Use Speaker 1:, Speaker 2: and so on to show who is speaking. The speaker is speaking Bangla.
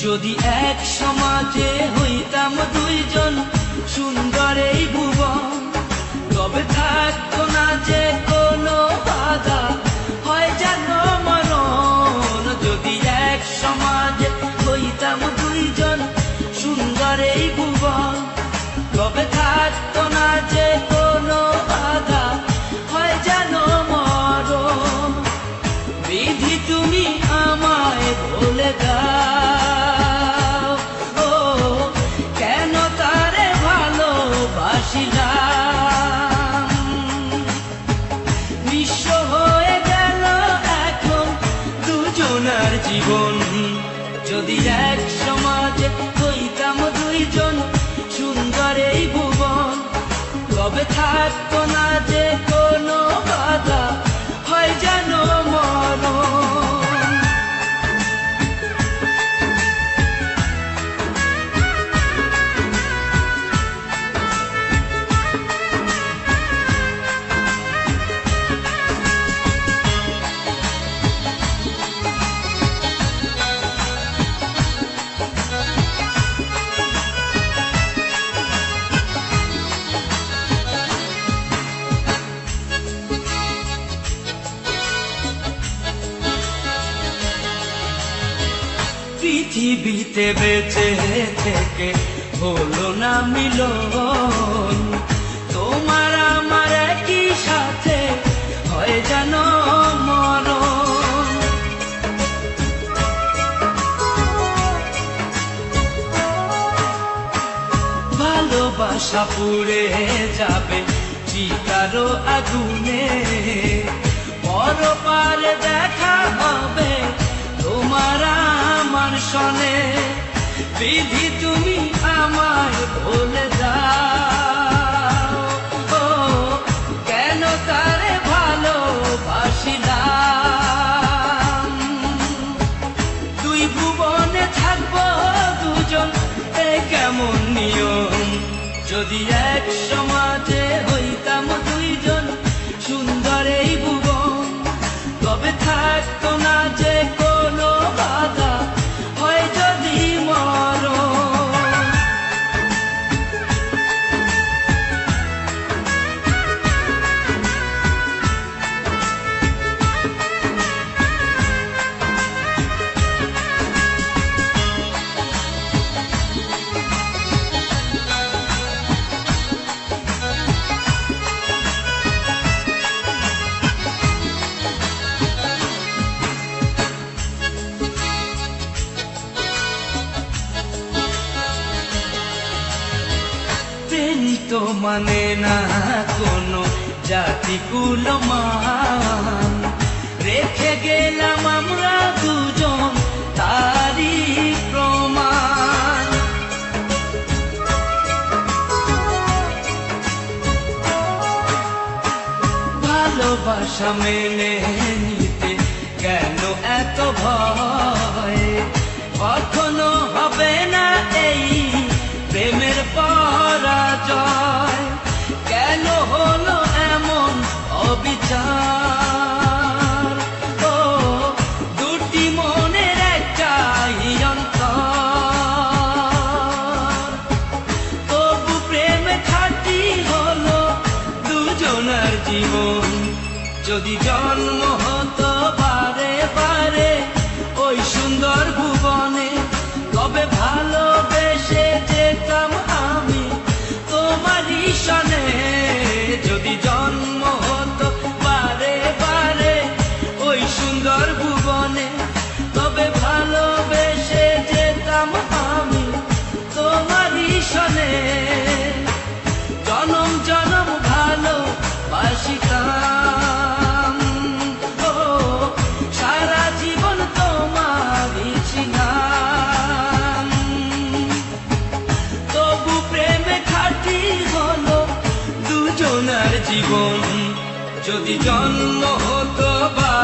Speaker 1: যদি এক সমাজে হইতাম দুইজন সুন্দর এই ভুবন, তবে থাকতো না যে কোনো বাধা, হয় যেন মরণ। যদি এক সমাজে হইতাম দুইজন সুন্দর এই ভুবন, তবে থাকতো না যে কোনো বাধা, হয় যেন মরণ। বিধি তুমি আমায় বলে দাও, ও কেন তারে ভালোবাসিলাম। নিঃস্ব হয়ে গেল এখন দুজনার জীবন। যদি এক সমাজে হইতাম দুইজন সুন্দর এই ভুবন, তবে থাকতো না যে কোনো বাধা, হয় যেন মরণ। পৃথিবীতে বেঁচে থেকে হলো না মিলন, তোমার আমার একই সাথে হয় যেন মরণ। ভালোবাসা পুড়ে যাবে চিতারো আগুনে, পরপারে দেখা হবে তোমার আমার সনে। বিধি তুমি আমায় বলে দাও, ও কেন তারে ভালোবাসিলাম। দুই ভুবনে থাকবো দুজন, এ কেমন নিয়ম। যদি এক সমাজে হইতাম দুইজন সুন্দর এই ভুবন, তবে থাকতো না যে কোনো বাধা, হয় যদি মরণ। তো মানে না কোনো জাতি কুলমান, রেখে গেলাম আমরা দুজন তারি প্রমাণ। ভালোবাসা মেনে নিতে কেন এত ভয়, কখনো হবে না এই প্রেমের পরাজয়। কেন হলো এমন অবিচার, ও দুটি মনের একটাই অন্তর। তবু প্রেম খাঁটি হলো দুজনার জীবন। যদি জন্ম হতো বারে বারে ওই সুন্দর ভুবনে, তবে ভালোবেসে যেতাম আমি তোমারই সনে। যদি জন্ম হতো বারে বারে ওই সুন্দর ভুবনে, তবে ভালোবেসে যেতাম আমি তোমারই সনে। জনম জনম ভালোবাসিতাম, ও সারা জীবন তোমারই ছিলাম। তবু প্রেমে খাঁটি হলো দুজনার জীবন। যদি জন্ম হতো বা